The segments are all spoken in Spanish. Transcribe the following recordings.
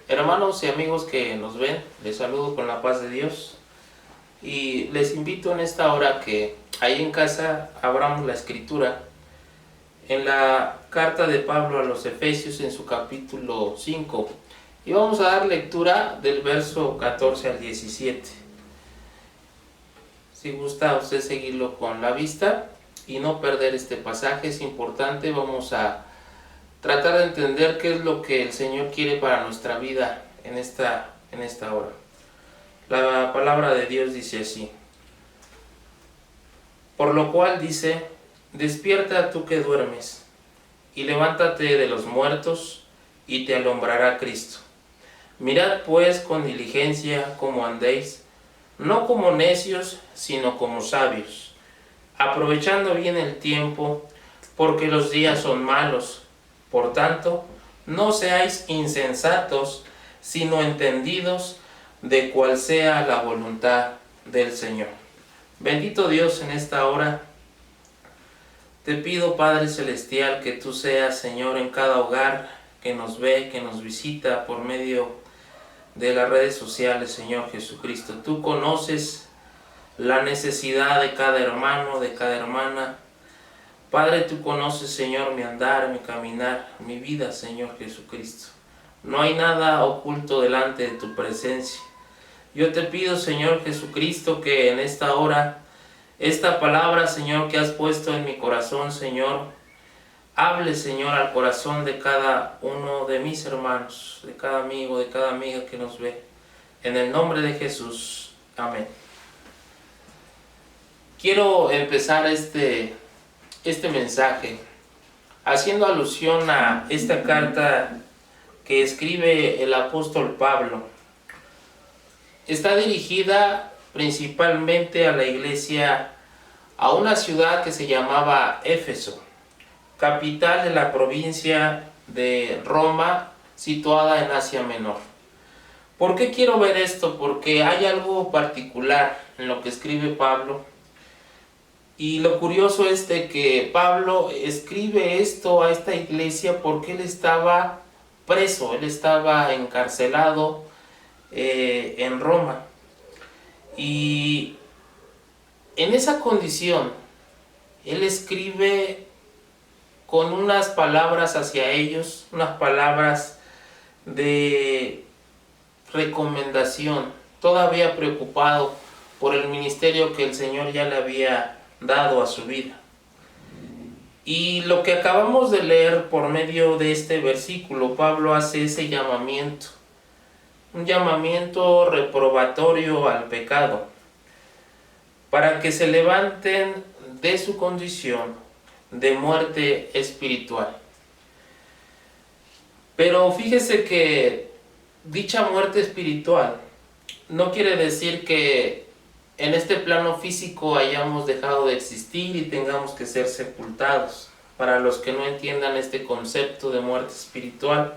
Hermanos y amigos que nos ven, les saludo con la paz de Dios y les invito en esta hora que ahí en casa abramos la escritura en la carta de Pablo a los Efesios en su capítulo 5 y vamos a dar lectura del verso 14 al 17. Si gusta usted seguirlo con la vista y no perder este pasaje, es importante. Vamos a tratar de entender qué es lo que el Señor quiere para nuestra vida en esta hora. La palabra de Dios dice así: por lo cual dice, despierta tú que duermes, y levántate de los muertos, y te alumbrará Cristo. Mirad pues con diligencia cómo andéis, no como necios, sino como sabios, aprovechando bien el tiempo, porque los días son malos. Por tanto, no seáis insensatos, sino entendidos de cuál sea la voluntad del Señor. Bendito Dios, en esta hora te pido, Padre Celestial, que tú seas, Señor, en cada hogar que nos ve, que nos visita por medio de las redes sociales, Señor Jesucristo. Tú conoces la necesidad de cada hermano, de cada hermana. Padre, tú conoces, Señor, mi andar, mi caminar, mi vida, Señor Jesucristo. No hay nada oculto delante de tu presencia. Yo te pido, Señor Jesucristo, que en esta hora, esta palabra, Señor, que has puesto en mi corazón, Señor, hable, Señor, al corazón de cada uno de mis hermanos, de cada amigo, de cada amiga que nos ve. En el nombre de Jesús. Amén. Quiero empezar este mensaje haciendo alusión a esta carta que escribe el apóstol Pablo. Está dirigida principalmente a la iglesia, a una ciudad que se llamaba Éfeso, capital de la provincia de Roma, situada en Asia Menor. ¿Por qué quiero ver esto? Porque hay algo particular en lo que escribe Pablo. Y lo curioso es de que Pablo escribe esto a esta iglesia porque él estaba preso, él estaba encarcelado en Roma. Y en esa condición, él escribe con unas palabras hacia ellos, unas palabras de recomendación, todavía preocupado por el ministerio que el Señor ya le había dado a su vida. Y lo que acabamos de leer por medio de este versículo, Pablo hace ese llamamiento, un llamamiento reprobatorio al pecado, para que se levanten de su condición de muerte espiritual. Pero fíjese que dicha muerte espiritual no quiere decir que en este plano físico hayamos dejado de existir y tengamos que ser sepultados, para los que no entiendan este concepto de muerte espiritual,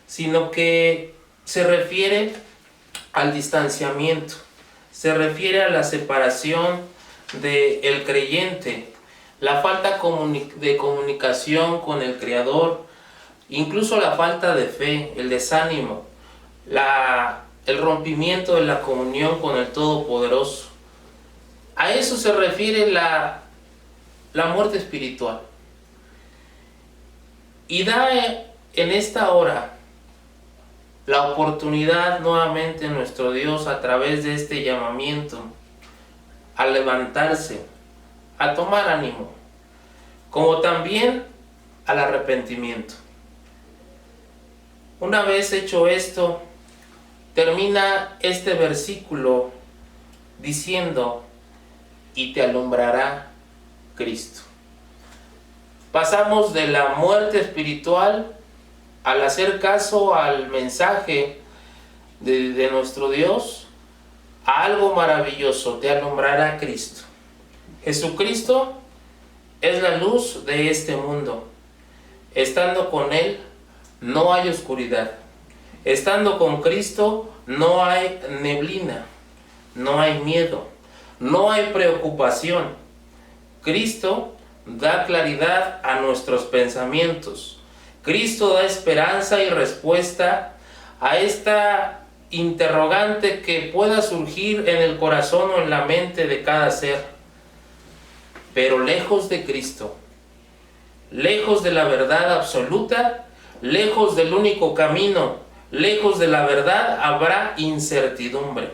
sino que se refiere al distanciamiento, se refiere a la separación del creyente, la falta de comunicación con el Creador, incluso la falta de fe, el desánimo, el rompimiento de la comunión con el Todopoderoso. A eso se refiere la muerte espiritual. Y da en esta hora la oportunidad nuevamente nuestro Dios, a través de este llamamiento, a levantarse, a tomar ánimo, como también al arrepentimiento. Una vez hecho esto, termina este versículo diciendo, y te alumbrará Cristo. Pasamos de la muerte espiritual al hacer caso al mensaje de nuestro Dios a algo maravilloso: te alumbrará Cristo. Jesucristo es la luz de este mundo. Estando con Él no hay oscuridad. Estando con Cristo no hay neblina, no hay miedo, no hay preocupación. Cristo da claridad a nuestros pensamientos. Cristo da esperanza y respuesta a esta interrogante que pueda surgir en el corazón o en la mente de cada ser. Pero lejos de Cristo, lejos de la verdad absoluta, lejos del único camino, lejos de la verdad, habrá incertidumbre,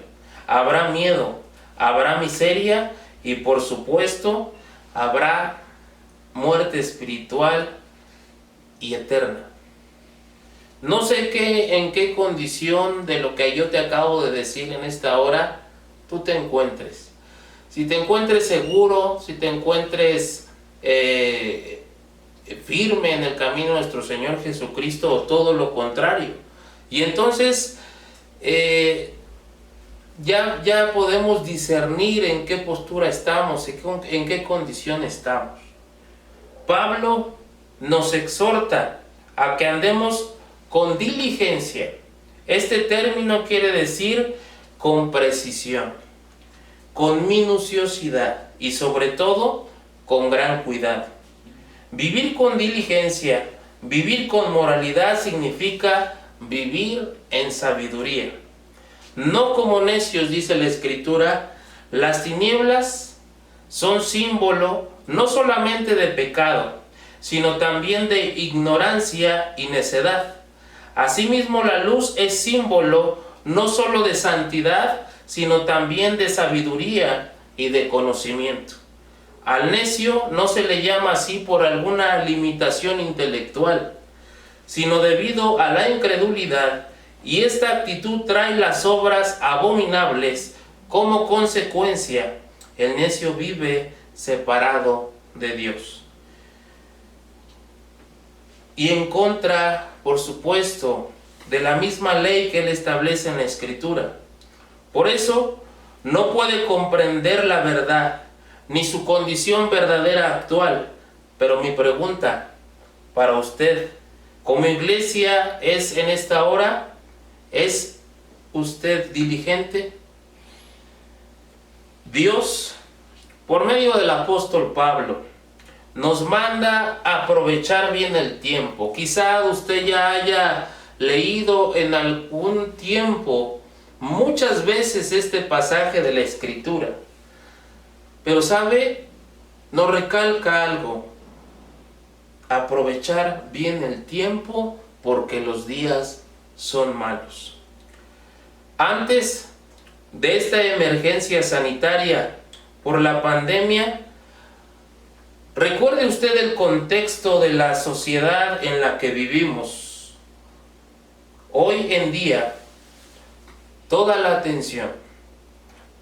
habrá miedo, habrá miseria y por supuesto habrá muerte espiritual y eterna. No sé en qué condición de lo que yo te acabo de decir en esta hora tú te encuentres. Si te encuentres seguro, si te encuentres firme en el camino de nuestro Señor Jesucristo o todo lo contrario. Y entonces ya podemos discernir en qué postura estamos, en qué condición estamos. Pablo nos exhorta a que andemos con diligencia. Este término quiere decir con precisión, con minuciosidad y sobre todo con gran cuidado. Vivir con diligencia, vivir con moralidad significa vivir en sabiduría. No como necios, dice la Escritura, las tinieblas son símbolo no solamente de pecado, sino también de ignorancia y necedad. Asimismo, la luz es símbolo no solo de santidad, sino también de sabiduría y de conocimiento. Al necio no se le llama así por alguna limitación intelectual, sino debido a la incredulidad, y esta actitud trae las obras abominables como consecuencia. El necio vive separado de Dios. Y en contra, por supuesto, de la misma ley que él establece en la Escritura. Por eso, no puede comprender la verdad, ni su condición verdadera actual. Pero mi pregunta para usted, como iglesia, es en esta hora, ¿es usted diligente? Dios, por medio del apóstol Pablo, nos manda a aprovechar bien el tiempo. Quizá usted ya haya leído en algún tiempo muchas veces este pasaje de la Escritura. Pero ¿sabe? Nos recalca algo. Aprovechar bien el tiempo porque los días son malos. Antes de esta emergencia sanitaria por la pandemia, recuerde usted el contexto de la sociedad en la que vivimos. Hoy en día, toda la atención,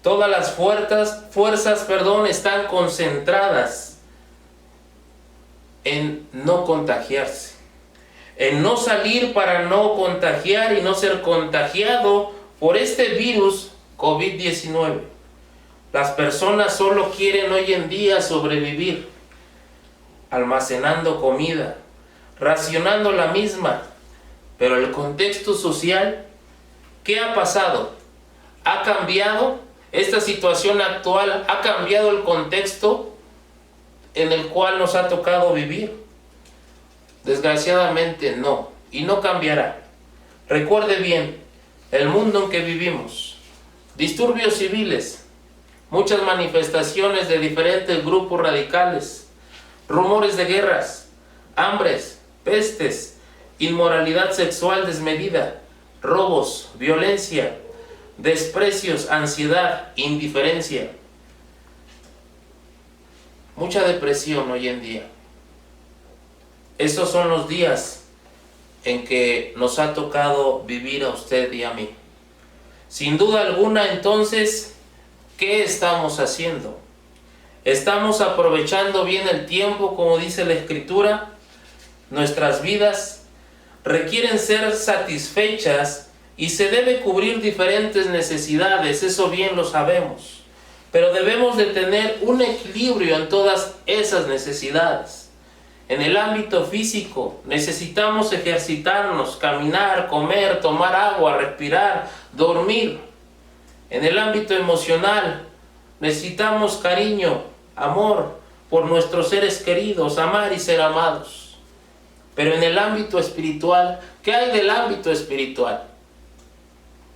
todas las fuerzas, están concentradas en no contagiarse, en no salir para no contagiar y no ser contagiado por este virus COVID-19. Las personas solo quieren hoy en día sobrevivir, almacenando comida, racionando la misma, pero el contexto social, ¿qué ha pasado? ¿Ha cambiado? Esta situación actual ha cambiado el contexto en el cual nos ha tocado vivir. Desgraciadamente no, y no cambiará. Recuerde bien, el mundo en que vivimos, disturbios civiles, muchas manifestaciones de diferentes grupos radicales, rumores de guerras, hambres, pestes, inmoralidad sexual desmedida, robos, violencia, desprecios, ansiedad, indiferencia. Mucha depresión hoy en día. Esos son los días en que nos ha tocado vivir a usted y a mí. Sin duda alguna, entonces, ¿qué estamos haciendo? ¿Estamos aprovechando bien el tiempo, como dice la Escritura? Nuestras vidas requieren ser satisfechas y se debe cubrir diferentes necesidades, eso bien lo sabemos. Pero debemos de tener un equilibrio en todas esas necesidades. En el ámbito físico necesitamos ejercitarnos, caminar, comer, tomar agua, respirar, dormir. En el ámbito emocional necesitamos cariño, amor por nuestros seres queridos, amar y ser amados. Pero en el ámbito espiritual, ¿qué hay del ámbito espiritual?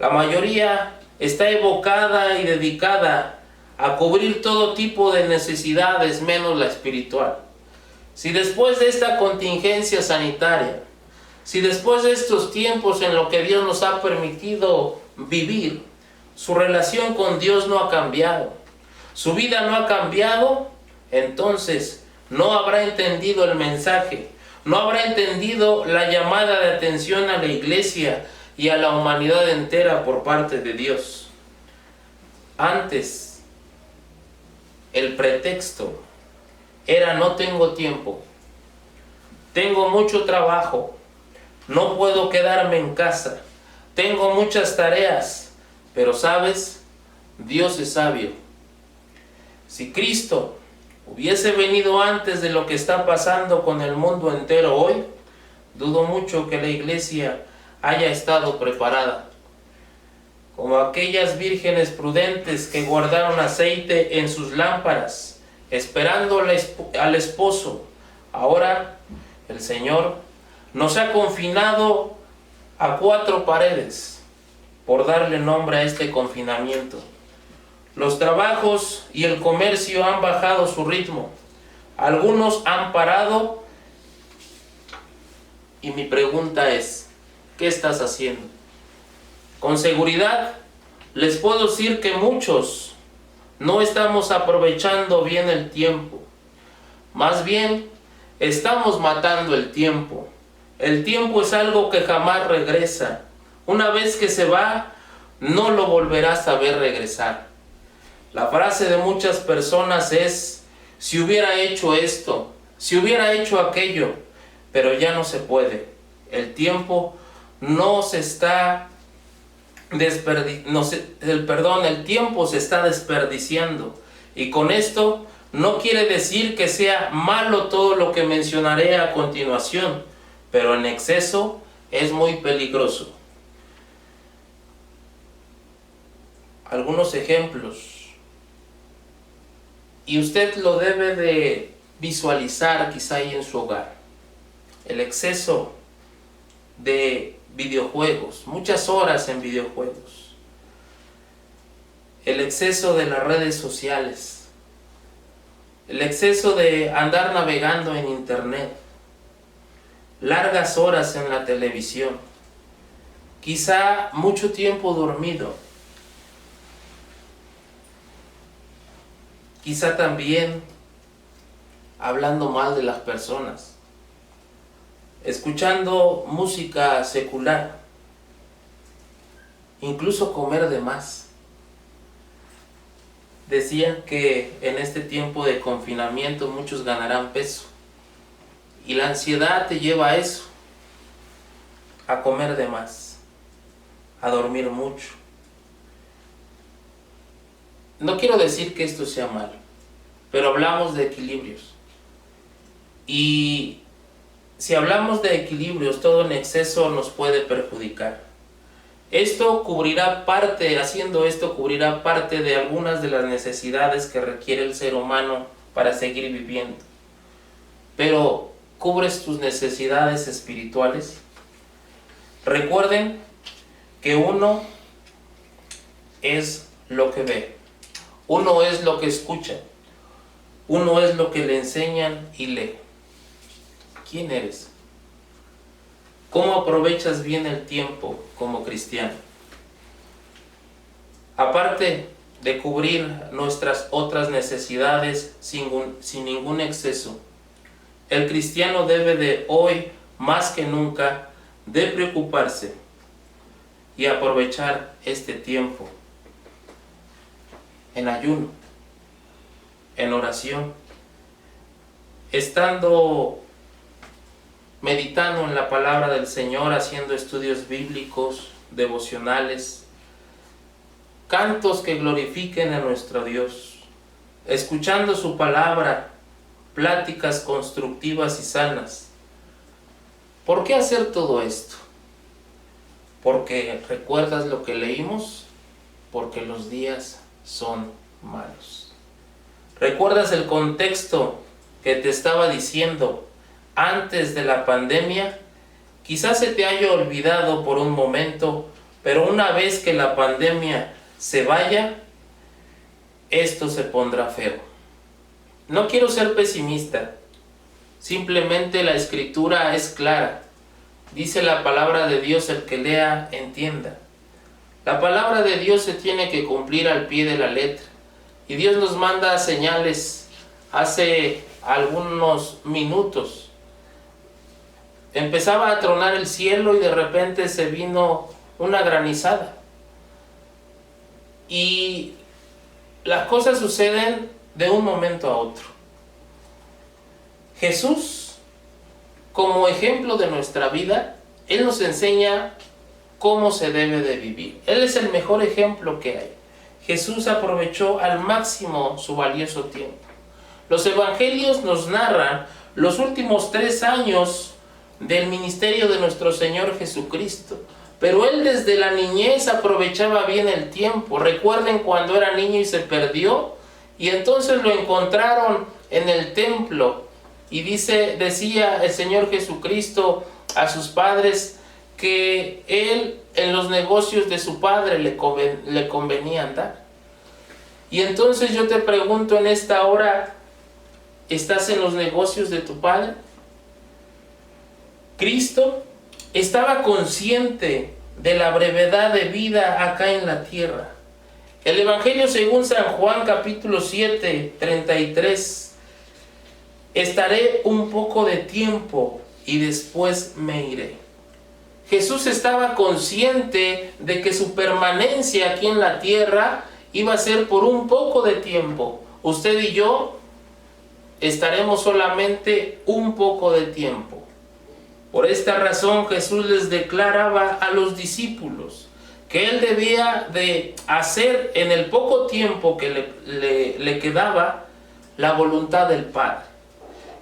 La mayoría está evocada y dedicada a cubrir todo tipo de necesidades menos la espiritual. Si después de esta contingencia sanitaria, si después de estos tiempos en los que Dios nos ha permitido vivir, su relación con Dios no ha cambiado, su vida no ha cambiado, entonces no habrá entendido el mensaje, no habrá entendido la llamada de atención a la iglesia y a la humanidad entera por parte de Dios. Antes, el pretexto era: no tengo tiempo, tengo mucho trabajo, no puedo quedarme en casa, tengo muchas tareas. Pero ¿sabes? Dios es sabio. Si Cristo hubiese venido antes de lo que está pasando con el mundo entero hoy, dudo mucho que la iglesia haya estado preparada. Como aquellas vírgenes prudentes que guardaron aceite en sus lámparas, esperando al esposo. Ahora el Señor nos ha confinado a 4 paredes, por darle nombre a este confinamiento. Los trabajos y el comercio han bajado su ritmo. Algunos han parado. Y mi pregunta es: ¿qué estás haciendo? Con seguridad les puedo decir que muchos no estamos aprovechando bien el tiempo. Más bien, estamos matando el tiempo. El tiempo es algo que jamás regresa. Una vez que se va, no lo volverás a ver regresar. La frase de muchas personas es: si hubiera hecho esto, si hubiera hecho aquello, pero ya no se puede. El tiempo no se está el tiempo se está desperdiciando. Y con esto no quiere decir que sea malo todo lo que mencionaré a continuación, pero en exceso es muy peligroso. Algunos ejemplos, y usted lo debe de visualizar quizá ahí en su hogar. El exceso de videojuegos, muchas horas en videojuegos. El exceso de las redes sociales. El exceso de andar navegando en internet. Largas horas en la televisión. Quizá mucho tiempo dormido. Quizá también hablando mal de las personas, escuchando música secular, incluso comer de más. Decían que en este tiempo de confinamiento muchos ganarán peso, y la ansiedad te lleva a eso, a comer de más, a dormir mucho. No quiero decir que esto sea malo, pero hablamos de equilibrios. Y si hablamos de equilibrios, todo en exceso nos puede perjudicar. Haciendo esto cubrirá parte de algunas de las necesidades que requiere el ser humano para seguir viviendo. Pero, ¿cubres tus necesidades espirituales? Recuerden que uno es lo que ve. Uno es lo que escucha, uno es lo que le enseñan y lee. ¿Quién eres? ¿Cómo aprovechas bien el tiempo como cristiano? Aparte de cubrir nuestras otras necesidades sin ningún exceso, el cristiano debe de hoy, más que nunca, de preocuparse y aprovechar este tiempo en ayuno, en oración, meditando en la palabra del Señor, haciendo estudios bíblicos, devocionales, cantos que glorifiquen a nuestro Dios, escuchando su palabra, pláticas constructivas y sanas. ¿Por qué hacer todo esto? Porque ¿recuerdas lo que leímos? Porque los días son malos. ¿Recuerdas el contexto que te estaba diciendo antes de la pandemia? Quizás se te haya olvidado por un momento, Pero una vez que la pandemia se vaya, esto se pondrá feo. No quiero ser pesimista, simplemente la escritura es clara. Dice la palabra de Dios, el que lea, entienda. La palabra de Dios se tiene que cumplir al pie de la letra. Y Dios nos manda señales. Hace algunos minutos empezaba a tronar el cielo y de repente se vino una granizada. Y las cosas suceden de un momento a otro. Jesús, como ejemplo de nuestra vida, Él nos enseña cómo se debe de vivir. Él es el mejor ejemplo que hay. Jesús aprovechó al máximo su valioso tiempo. Los evangelios nos narran los últimos 3 años del ministerio de nuestro Señor Jesucristo. Pero Él desde la niñez aprovechaba bien el tiempo. Recuerden cuando era niño y se perdió, y entonces lo encontraron en el templo. Y decía el Señor Jesucristo a sus padres que Él en los negocios de su padre le convenía andar. Y entonces yo te pregunto en esta hora, ¿estás en los negocios de tu padre? Cristo estaba consciente de la brevedad de vida acá en la tierra. El Evangelio según San Juan capítulo 7, 33. Estaré un poco de tiempo y después me iré. Jesús estaba consciente de que su permanencia aquí en la tierra iba a ser por un poco de tiempo. Usted y yo estaremos solamente un poco de tiempo. Por esta razón Jesús les declaraba a los discípulos que Él debía de hacer en el poco tiempo que le quedaba la voluntad del Padre.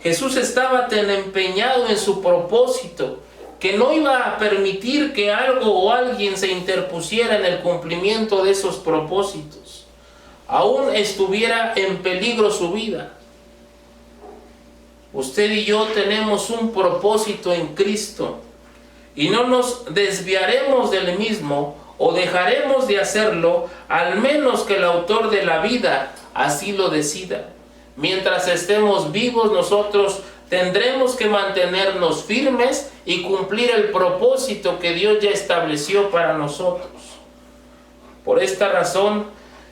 Jesús estaba tan empeñado en su propósito que no iba a permitir que algo o alguien se interpusiera en el cumplimiento de esos propósitos. Aún estuviera en peligro su vida. Usted y yo tenemos un propósito en Cristo y no nos desviaremos del mismo o dejaremos de hacerlo, al menos que el autor de la vida así lo decida. Mientras estemos vivos, nosotros tendremos que mantenernos firmes y cumplir el propósito que Dios ya estableció para nosotros. Por esta razón,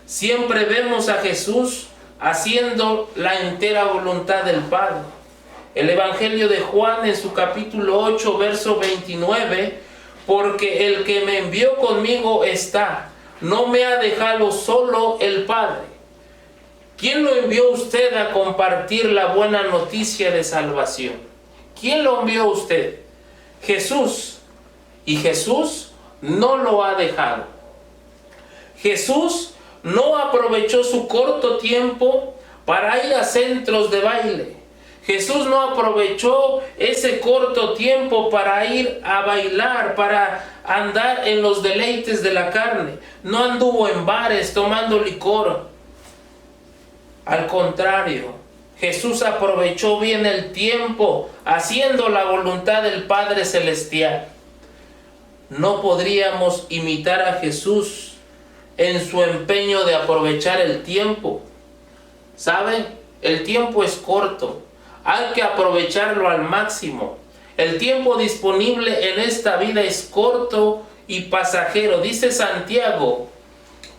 siempre vemos a Jesús haciendo la entera voluntad del Padre. El Evangelio de Juan en su capítulo 8, verso 29, porque el que me envió conmigo está, no me ha dejado solo el Padre. ¿Quién lo envió usted a compartir la buena noticia de salvación? ¿Quién lo envió a usted? Jesús. Y Jesús no lo ha dejado. Jesús no aprovechó su corto tiempo para ir a centros de baile. Jesús no aprovechó ese corto tiempo para ir a bailar, para andar en los deleites de la carne. No anduvo en bares tomando licor. Al contrario, Jesús aprovechó bien el tiempo haciendo la voluntad del Padre Celestial. No podríamos imitar a Jesús en su empeño de aprovechar el tiempo. ¿Sabe? El tiempo es corto. Hay que aprovecharlo al máximo. El tiempo disponible en esta vida es corto y pasajero. Dice Santiago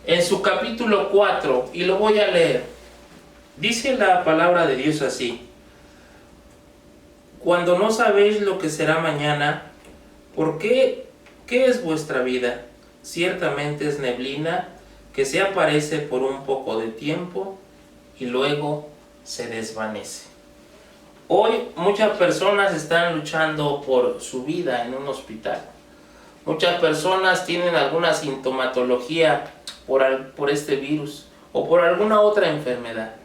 en su capítulo 4, y lo voy a leer. Dice la palabra de Dios así: cuando no sabéis lo que será mañana, ¿por qué? ¿Qué es vuestra vida? Ciertamente es neblina que se aparece por un poco de tiempo y luego se desvanece. Hoy muchas personas están luchando por su vida en un hospital. Muchas personas tienen alguna sintomatología por este virus o por alguna otra enfermedad.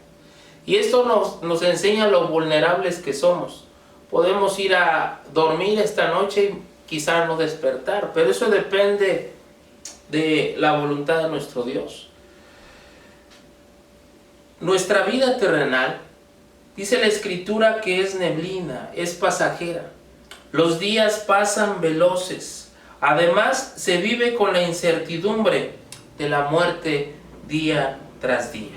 Y esto nos enseña lo vulnerables que somos. Podemos ir a dormir esta noche y quizás no despertar, pero eso depende de la voluntad de nuestro Dios. Nuestra vida terrenal, dice la Escritura, que es neblina, es pasajera. Los días pasan veloces. Además, se vive con la incertidumbre de la muerte día tras día.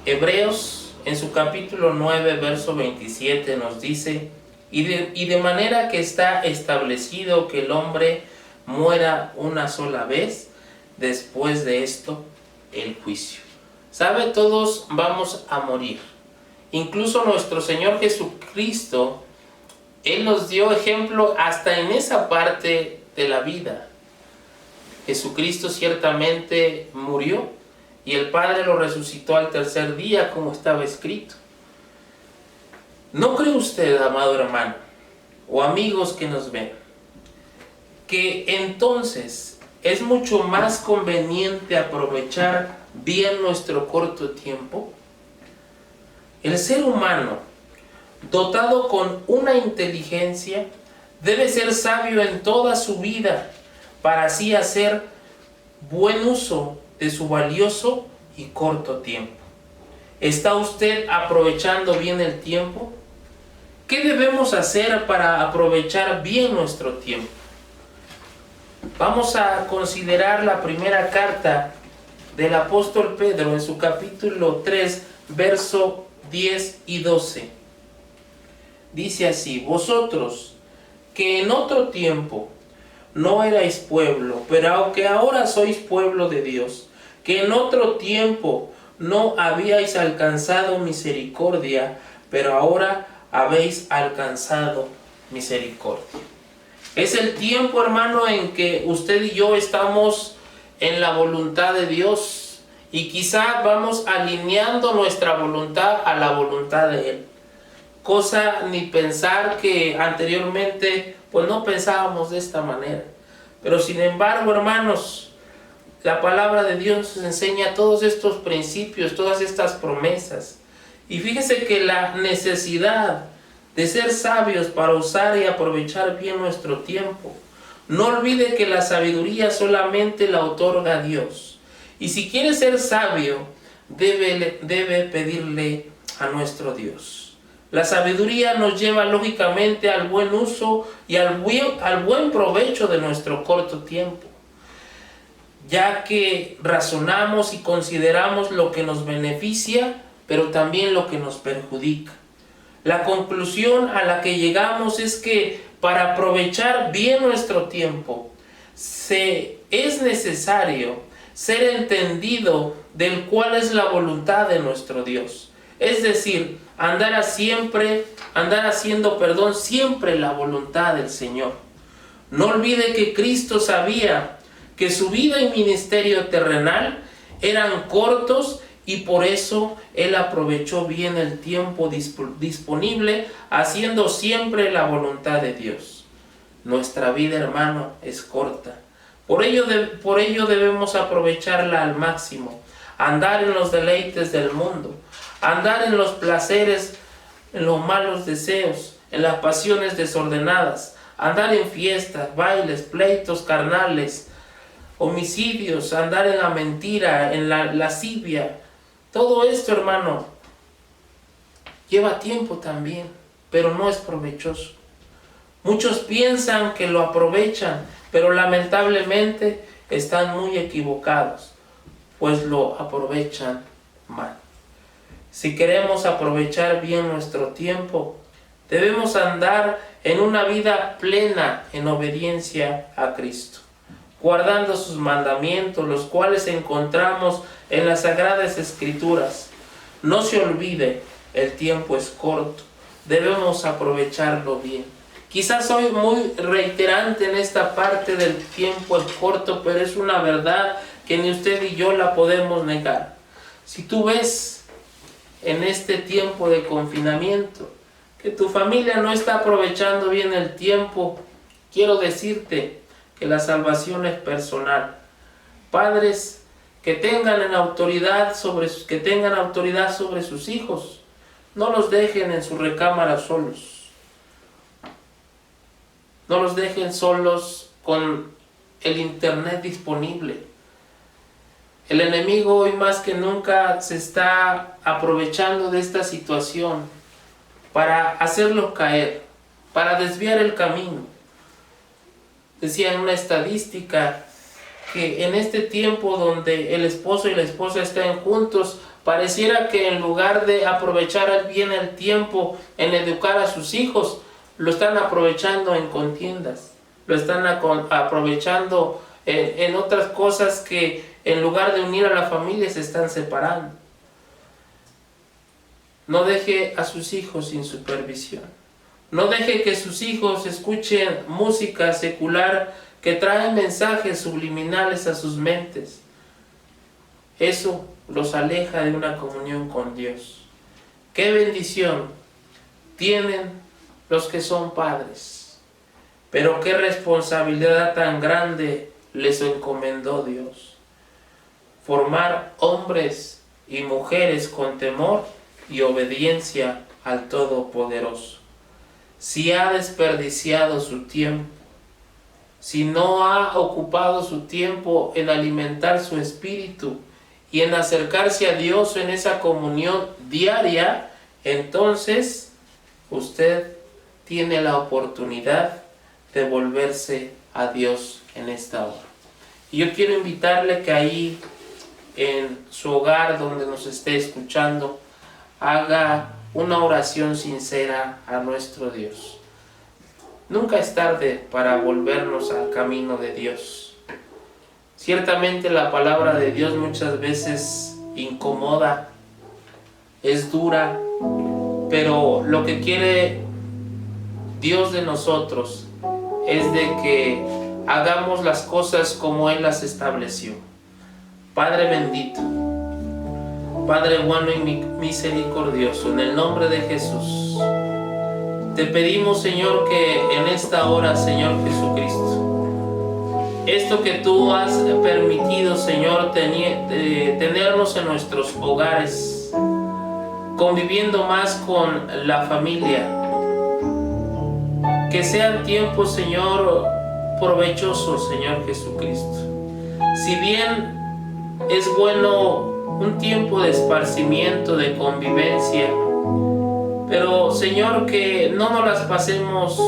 Hebreos, en su capítulo 9, verso 27, nos dice: y de manera que está establecido que el hombre muera una sola vez, después de esto, el juicio. ¿Sabe? Todos vamos a morir. Incluso nuestro Señor Jesucristo, Él nos dio ejemplo hasta en esa parte de la vida. Jesucristo ciertamente murió y el Padre lo resucitó al tercer día, como estaba escrito. ¿No cree usted, amado hermano, o amigos que nos ven, que entonces es mucho más conveniente aprovechar bien nuestro corto tiempo? El ser humano, dotado con una inteligencia, debe ser sabio en toda su vida, para así hacer buen uso de su valioso y corto tiempo. ¿Está usted aprovechando bien el tiempo? ¿Qué debemos hacer para aprovechar bien nuestro tiempo? Vamos a considerar la primera carta del apóstol Pedro en su capítulo 3, verso 10 y 12. Dice así: vosotros que en otro tiempo no erais pueblo, pero que ahora sois pueblo de Dios, que en otro tiempo no habíais alcanzado misericordia, pero ahora habéis alcanzado misericordia. Es el tiempo, hermano, en que usted y yo estamos en la voluntad de Dios y quizá vamos alineando nuestra voluntad a la voluntad de Él. Cosa ni pensar que anteriormente pues no pensábamos de esta manera. Pero sin embargo, hermanos, la palabra de Dios nos enseña todos estos principios, todas estas promesas. Y fíjese que la necesidad de ser sabios para usar y aprovechar bien nuestro tiempo. No olvide que la sabiduría solamente la otorga Dios. Y si quiere ser sabio, debe pedirle a nuestro Dios. La sabiduría nos lleva lógicamente al buen uso y al buen provecho de nuestro corto tiempo, ya que razonamos y consideramos lo que nos beneficia, pero también lo que nos perjudica. La conclusión a la que llegamos es que para aprovechar bien nuestro tiempo es necesario ser entendido del cuál es la voluntad de nuestro Dios. Es decir, andar haciendo siempre la voluntad del Señor. No olvide que Cristo sabía que su vida y ministerio terrenal eran cortos y por eso Él aprovechó bien el tiempo disponible, haciendo siempre la voluntad de Dios. Nuestra vida, hermano, es corta. Por ello debemos aprovecharla al máximo. Andar en los deleites del mundo, andar en los placeres, en los malos deseos, en las pasiones desordenadas, andar en fiestas, bailes, pleitos carnales, homicidios, andar en la mentira, en la lascivia. Todo esto, hermano, lleva tiempo también, pero no es provechoso. Muchos piensan que lo aprovechan, pero lamentablemente están muy equivocados, pues lo aprovechan mal. Si queremos aprovechar bien nuestro tiempo, debemos andar en una vida plena en obediencia a Cristo, guardando sus mandamientos, los cuales encontramos en las Sagradas Escrituras. No se olvide, el tiempo es corto, debemos aprovecharlo bien. Quizás soy muy reiterante en esta parte del tiempo es corto, pero es una verdad que ni usted y yo la podemos negar. Si tú ves en este tiempo de confinamiento que tu familia no está aprovechando bien el tiempo, quiero decirte que la salvación es personal. Padres que tengan autoridad sobre sus hijos, no los dejen en su recámara solos. No los dejen solos con el internet disponible. El enemigo hoy más que nunca se está aprovechando de esta situación para hacerlos caer, para desviar el camino. decían una estadística que en este tiempo donde el esposo y la esposa estén juntos, pareciera que en lugar de aprovechar bien el tiempo en educar a sus hijos, lo están aprovechando en contiendas, lo están aprovechando en otras cosas que en lugar de unir a la familia se están separando. No deje a sus hijos sin supervisión. No deje que sus hijos escuchen música secular que trae mensajes subliminales a sus mentes. Eso los aleja de una comunión con Dios. ¡Qué bendición tienen los que son padres! Pero qué responsabilidad tan grande les encomendó Dios. Formar hombres y mujeres con temor y obediencia al Todopoderoso. Si ha desperdiciado su tiempo, si no ha ocupado su tiempo en alimentar su espíritu y en acercarse a Dios en esa comunión diaria, entonces usted tiene la oportunidad de volverse a Dios en esta hora. Y yo quiero invitarle que ahí en su hogar donde nos esté escuchando, haga una oración sincera a nuestro Dios. Nunca es tarde para volvernos al camino de Dios. Ciertamente la palabra de Dios muchas veces incomoda, es dura, pero lo que quiere Dios de nosotros es de que hagamos las cosas como Él las estableció. Padre bendito, Padre bueno y misericordioso, en el nombre de Jesús, te pedimos, Señor, que en esta hora, Señor Jesucristo, esto que tú has permitido, Señor, tenernos en nuestros hogares, conviviendo más con la familia, que sean tiempos, Señor, provechosos, Señor Jesucristo. Si bien es bueno un tiempo de esparcimiento, de convivencia, pero Señor, que no nos las pasemos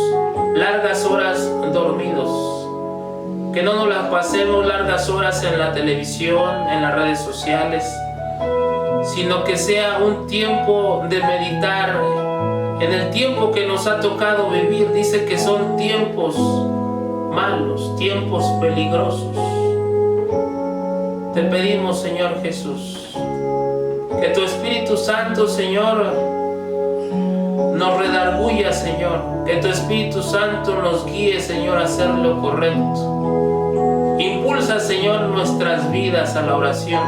largas horas dormidos, que no nos las pasemos largas horas en la televisión, en las redes sociales, sino que sea un tiempo de meditar en el tiempo que nos ha tocado vivir. Dice que son tiempos malos, tiempos peligrosos. Te pedimos, Señor Jesús, que tu Espíritu Santo, Señor, nos redarguya, Señor, que tu Espíritu Santo nos guíe, Señor, a hacer lo correcto. Impulsa, Señor, nuestras vidas a la oración.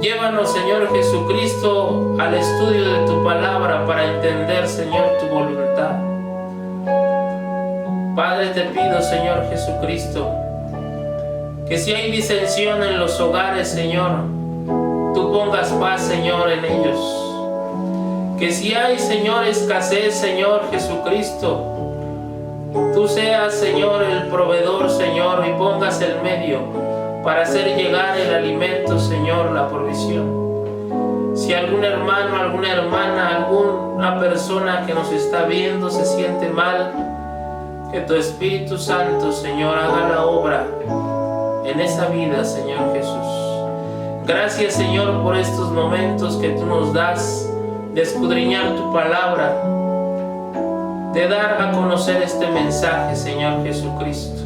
Llévanos, Señor Jesucristo, al estudio de tu palabra para entender, Señor, tu voluntad. Padre, te pido, Señor Jesucristo, que si hay disensión en los hogares, Señor, tú pongas paz, Señor, en ellos. Que si hay, Señor, escasez, Señor Jesucristo, tú seas, Señor, el proveedor, Señor, y pongas el medio para hacer llegar el alimento, Señor, la provisión. Si algún hermano, alguna hermana, alguna persona que nos está viendo se siente mal, que tu Espíritu Santo, Señor, haga la obra en esa vida, Señor Jesús. Gracias, Señor, por estos momentos que tú nos das de escudriñar tu palabra, de dar a conocer este mensaje, Señor Jesucristo.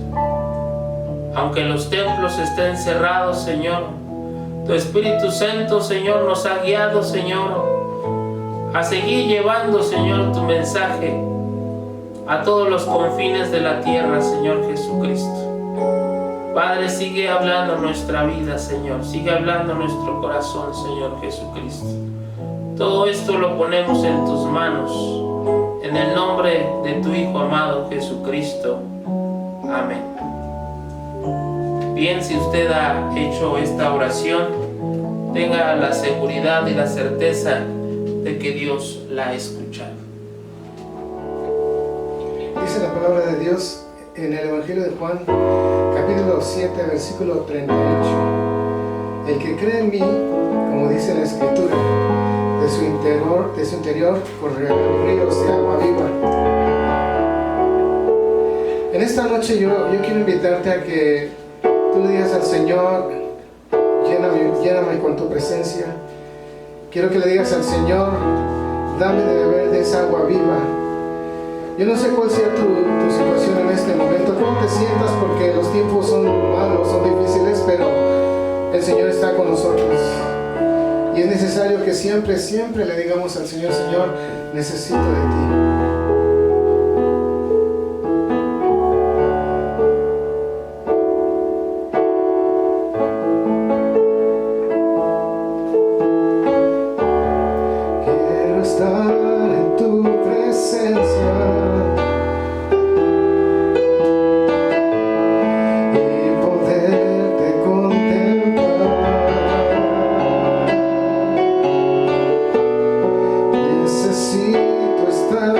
Aunque los templos estén cerrados, Señor, tu Espíritu Santo, Señor, nos ha guiado, Señor, a seguir llevando, Señor, tu mensaje a todos los confines de la tierra, Señor Jesucristo. Padre, sigue hablando nuestra vida, Señor, sigue hablando nuestro corazón, Señor Jesucristo. Todo esto lo ponemos en tus manos, en el nombre de tu Hijo amado Jesucristo. Amén. Bien, si usted ha hecho esta oración, tenga la seguridad y la certeza de que Dios la ha escuchado. Dice la palabra de Dios en el Evangelio de Juan, capítulo 7, versículo 38. El que cree en mí, como dice la Escritura, de su interior correrán ríos de agua viva. En esta noche yo quiero invitarte a que tú le digas al Señor, lléname con tu presencia. Quiero que le digas al Señor, dame de beber de esa agua viva. Yo no sé cuál sea tu situación en este momento, cómo te sientas, porque los tiempos son malos, son difíciles, pero el Señor está con nosotros. Y es necesario que siempre, siempre le digamos al Señor, Señor, necesito de ti. Necesito estar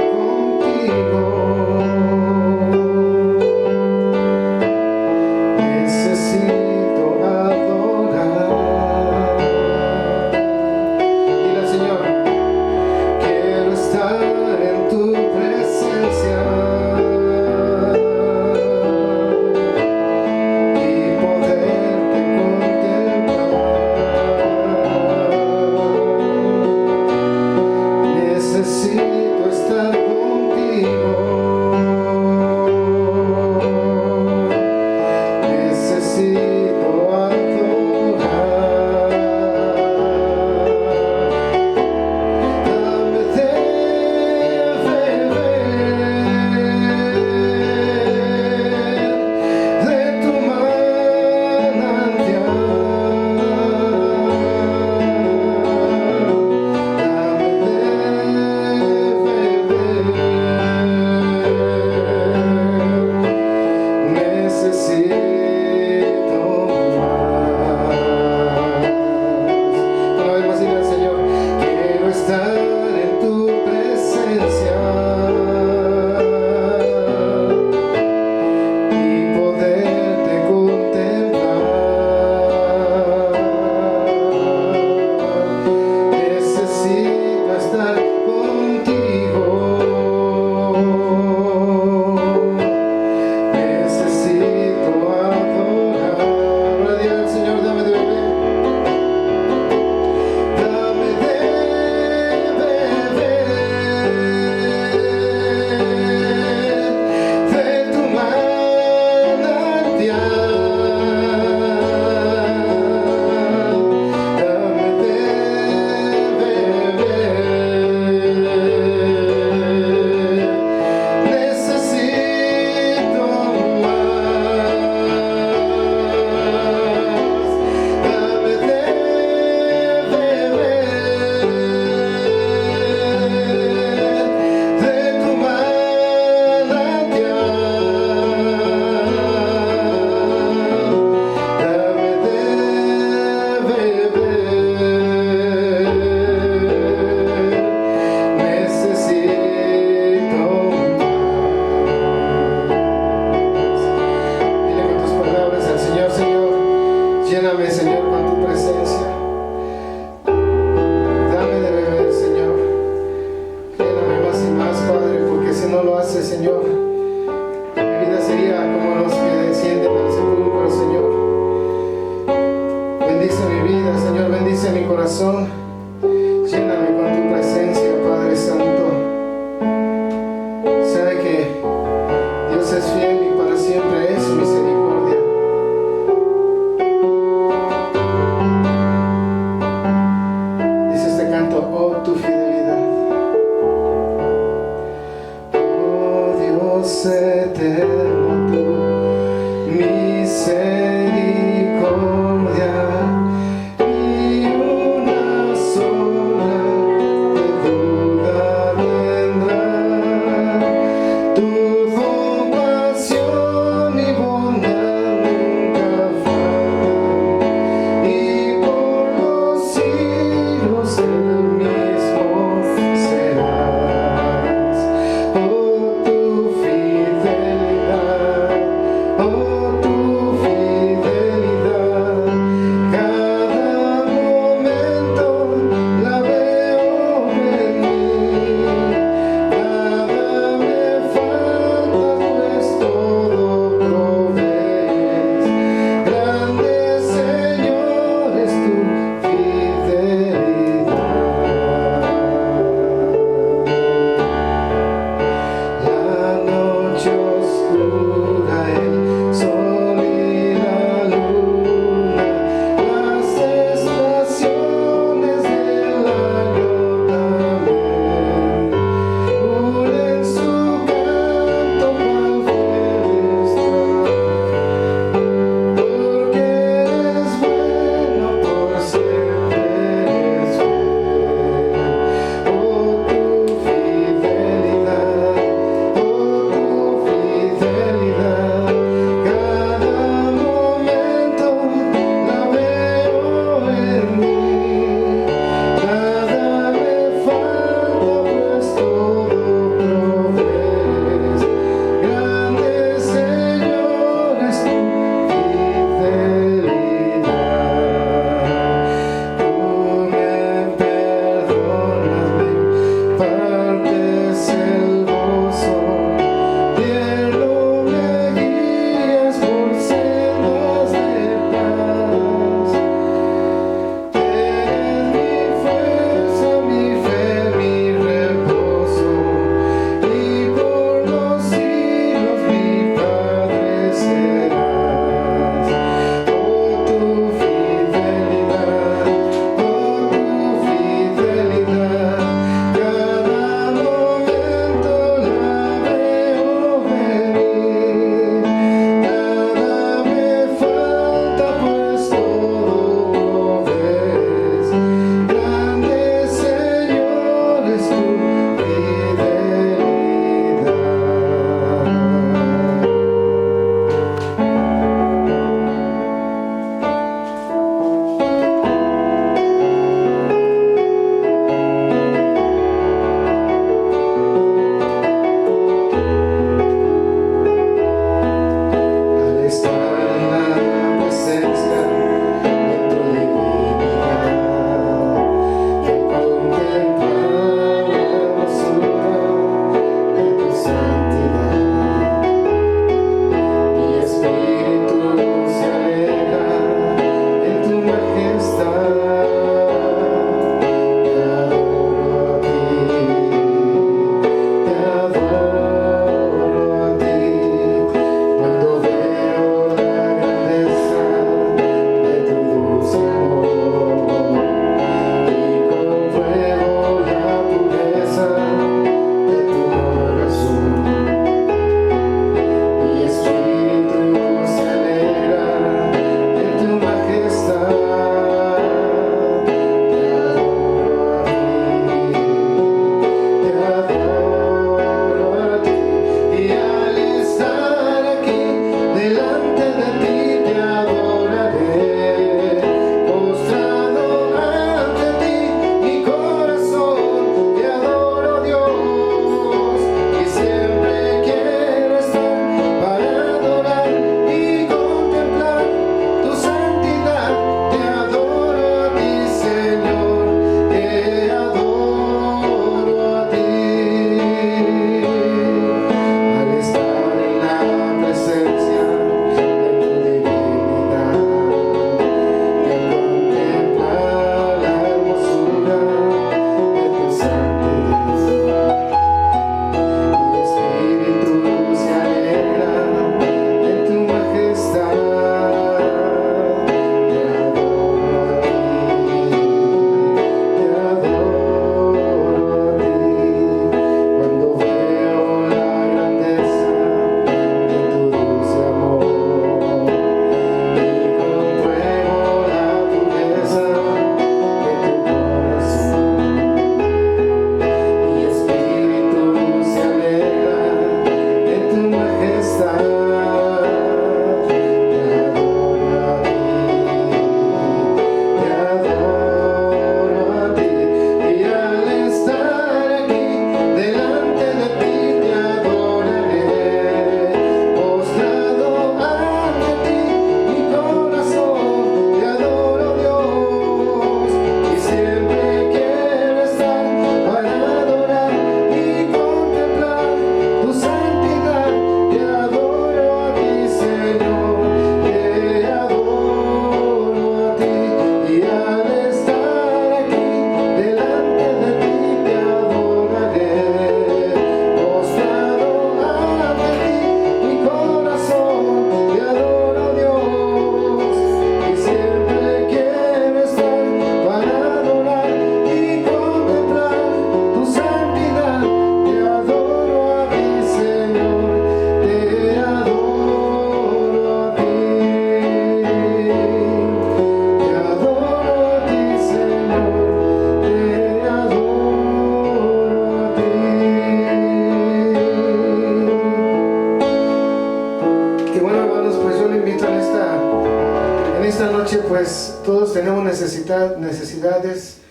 Y bueno, hermanos, pues yo le invito en esta noche, pues todos tenemos necesidades.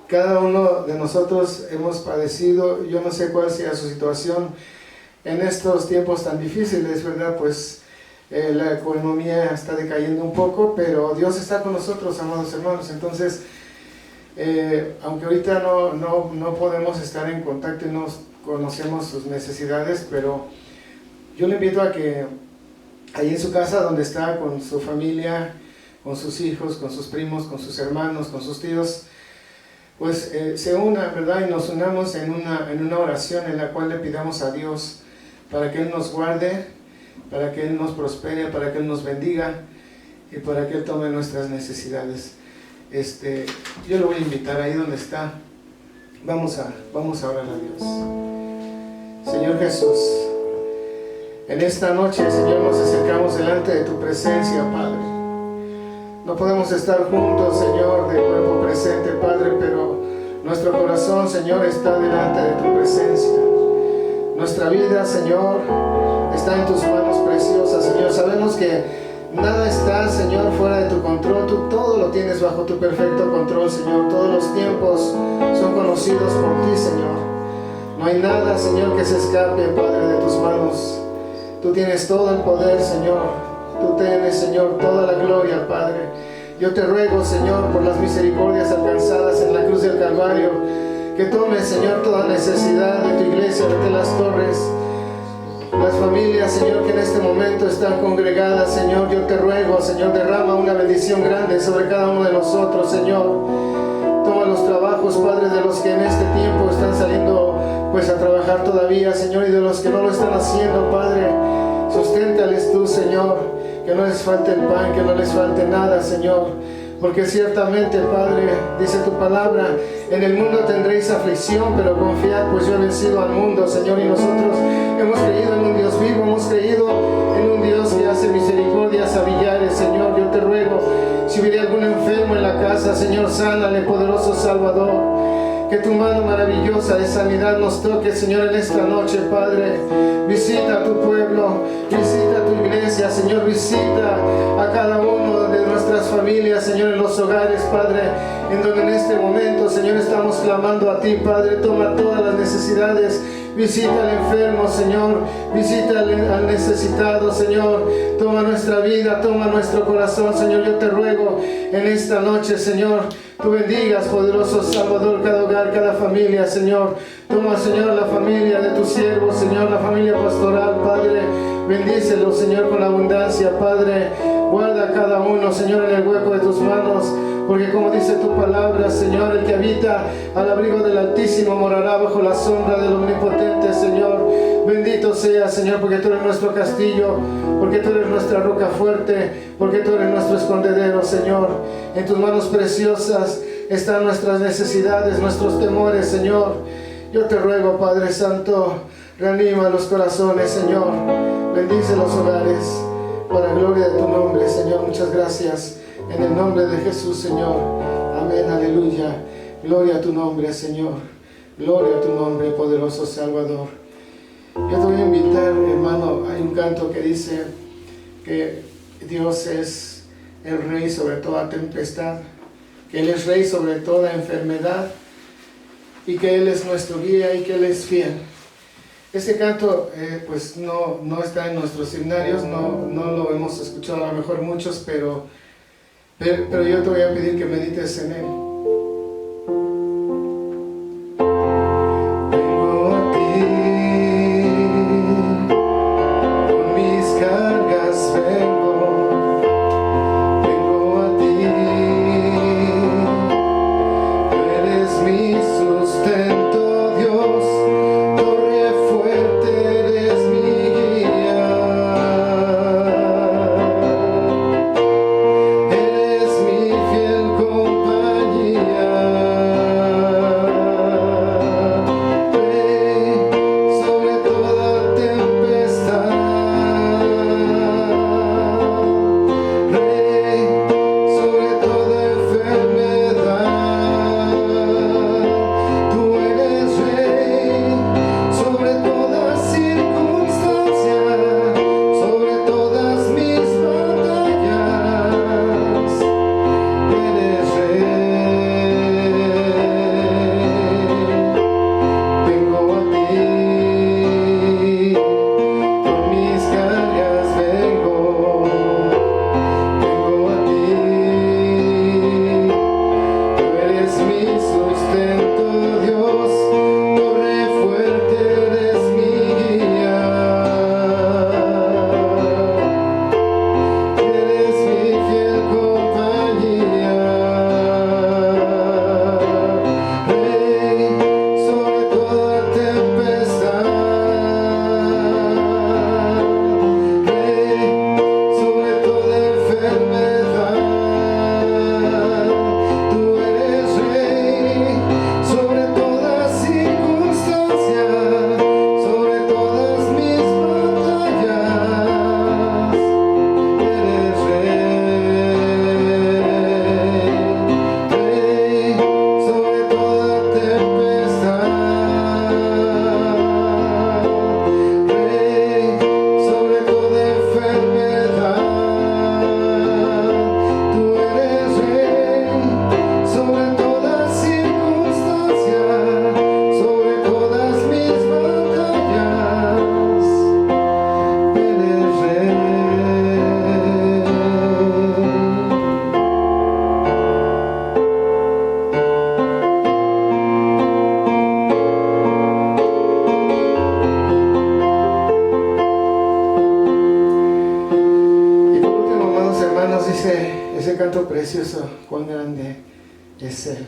Cada uno de nosotros hemos padecido, yo no sé cuál sea su situación en estos tiempos tan difíciles, ¿verdad? Pues la economía está decayendo un poco, pero Dios está con nosotros, amados hermanos. Entonces, aunque ahorita no podemos estar en contacto y no conocemos sus necesidades, pero yo le invito a que ahí en su casa, donde está con su familia, con sus hijos, con sus primos, con sus hermanos, con sus tíos, pues se una, ¿verdad? Y nos unamos en una oración en la cual le pidamos a Dios para que Él nos guarde, para que Él nos prospere, para que Él nos bendiga y para que Él tome nuestras necesidades. Yo lo voy a invitar ahí donde está. Vamos a orar a Dios. Señor Jesús, en esta noche, Señor, nos acercamos delante de tu presencia, Padre. No podemos estar juntos, Señor, de cuerpo presente, Padre, pero nuestro corazón, Señor, está delante de tu presencia. Nuestra vida, Señor, está en tus manos preciosas, Señor. Sabemos que nada está, Señor, fuera de tu control. Tú todo lo tienes bajo tu perfecto control, Señor. Todos los tiempos son conocidos por ti, Señor. No hay nada, Señor, que se escape, Padre, de tus manos. Tú tienes todo el poder, Señor. Tú tienes, Señor, toda la gloria, Padre. Yo te ruego, Señor, por las misericordias alcanzadas en la cruz del Calvario, que tomes, Señor, toda necesidad de tu iglesia de Las Torres. Las familias, Señor, que en este momento están congregadas, Señor, yo te ruego, Señor, derrama una bendición grande sobre cada uno de nosotros, Señor. Toma los trabajos, Padre, de los que en este tiempo están saliendo, pues, a trabajar todavía, Señor, y de los que no lo están haciendo, Padre. Susténtales tú, Señor, que no les falte el pan, que no les falte nada, Señor. Porque ciertamente, Padre, dice tu palabra, en el mundo tendréis aflicción, pero confiad, pues yo he vencido al mundo, Señor. Y nosotros hemos creído en un Dios vivo, hemos creído en un Dios que hace misericordias a millares, Señor. Yo te ruego, si hubiera algún enfermo en la casa, Señor, sánale, poderoso Salvador. Que tu mano maravillosa de sanidad nos toque, Señor, en esta noche, Padre. Visita a tu pueblo, visita a tu iglesia, Señor, visita a cada uno de nuestras familias, Señor, en los hogares, Padre, en donde en este momento, Señor, estamos clamando a ti, Padre. Toma todas las necesidades. Visita al enfermo, Señor. Visita al necesitado, Señor. Toma nuestra vida, toma nuestro corazón, Señor. Yo te ruego en esta noche, Señor, tú bendigas, poderoso Salvador, cada hogar, cada familia, Señor. Toma, Señor, la familia de tus siervos, Señor, la familia pastoral, Padre. Bendícelo, Señor, con abundancia, Padre. Guarda a cada uno, Señor, en el hueco de tus manos. Porque como dice tu palabra, Señor, el que habita al abrigo del Altísimo morará bajo la sombra del Omnipotente, Señor. Bendito sea, Señor, porque tú eres nuestro castillo, porque tú eres nuestra roca fuerte, porque tú eres nuestro escondedero, Señor. En tus manos preciosas están nuestras necesidades, nuestros temores, Señor. Yo te ruego, Padre Santo, reanima los corazones, Señor. Bendice los hogares, para gloria de tu nombre, Señor. Muchas gracias. En el nombre de Jesús, Señor. Amén, aleluya. Gloria a tu nombre, Señor. Gloria a tu nombre, poderoso Salvador. Yo te voy a invitar, hermano, hay un canto que dice que Dios es el Rey sobre toda tempestad, que Él es Rey sobre toda enfermedad y que Él es nuestro guía y que Él es fiel. Este canto pues no está en nuestros himnarios, no lo hemos escuchado a lo mejor muchos, pero yo te voy a pedir que medites en él. Vengo a ti, con mis cargas vengo a ti. Tú eres mi sustento, Dios, torre fuerte, eres mi guía. Eres mi fiel compañía. nos dice ese canto precioso, cuán grande es Él.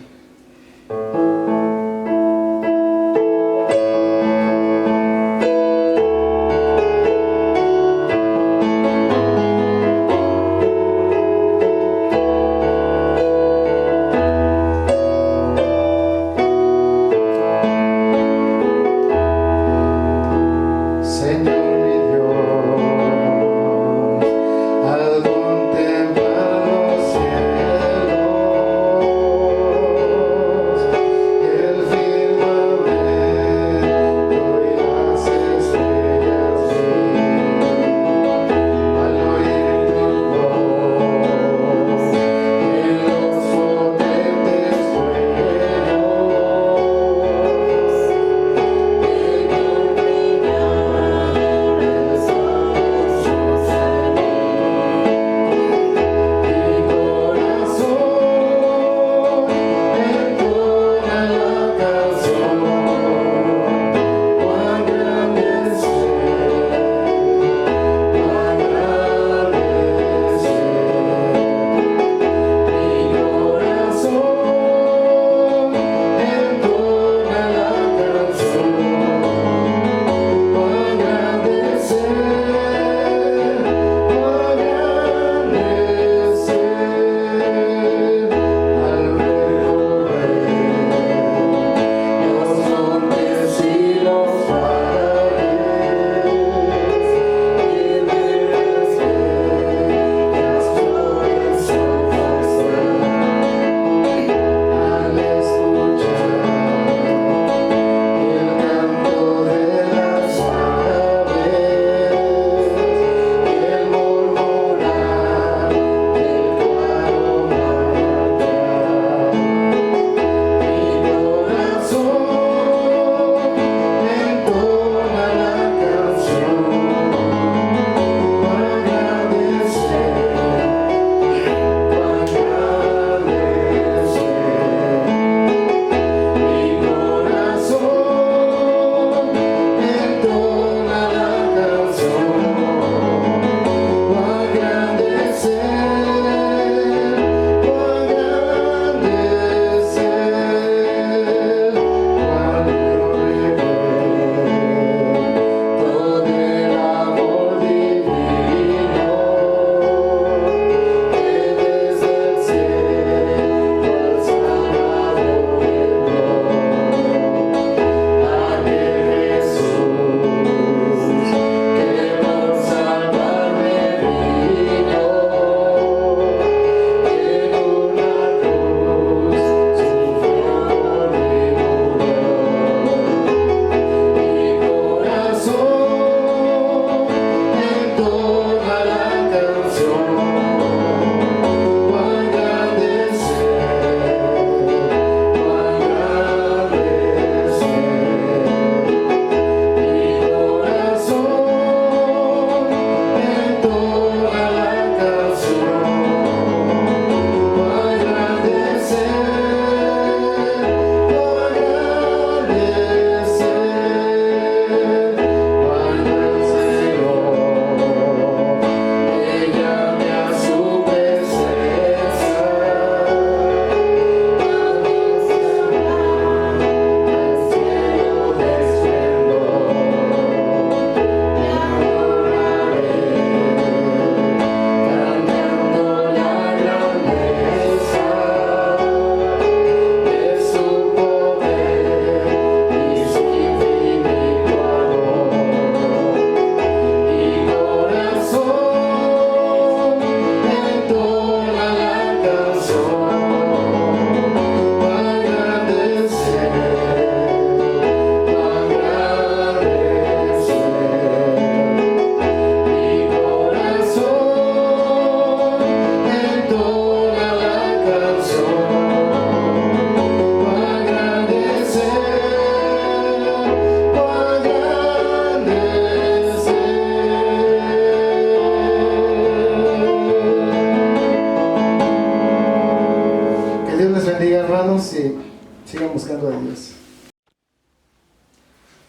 sigan buscando a Dios.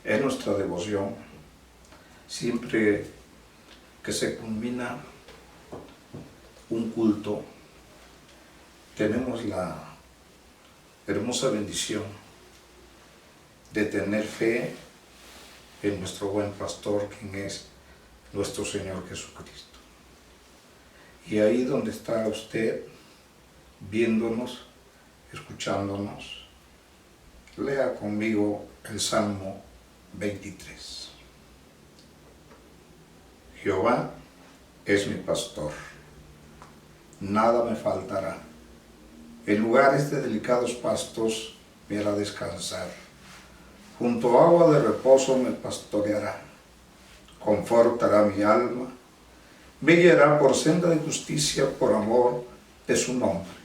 Es nuestra devoción, siempre que se culmina un culto, tenemos la hermosa bendición de tener fe en nuestro buen pastor, quien es nuestro Señor Jesucristo. Y ahí donde está usted, viéndonos, escuchándonos, lea conmigo el Salmo 23. Jehová es mi pastor, nada me faltará. En lugares de delicados pastos me hará descansar. Junto a agua de reposo me pastoreará. Confortará mi alma. Me guiará por senda de justicia por amor de su nombre.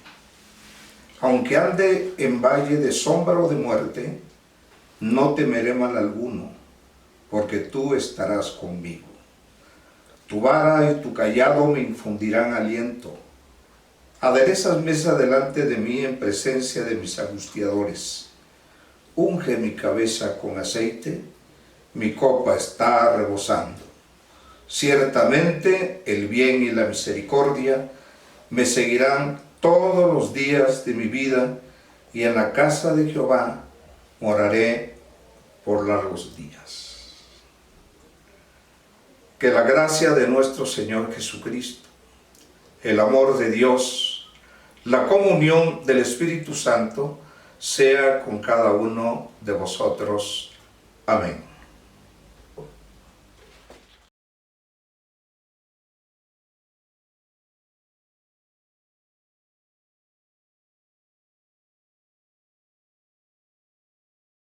Aunque ande en valle de sombra o de muerte, no temeré mal alguno, porque tú estarás conmigo. Tu vara y tu cayado me infundirán aliento. Aderezas mesa delante de mí en presencia de mis angustiadores. Unge mi cabeza con aceite, mi copa está rebosando. Ciertamente el bien y la misericordia me seguirán todos los días de mi vida, y en la casa de Jehová moraré por largos días. Que la gracia de nuestro Señor Jesucristo, el amor de Dios, la comunión del Espíritu Santo sea con cada uno de vosotros. Amén.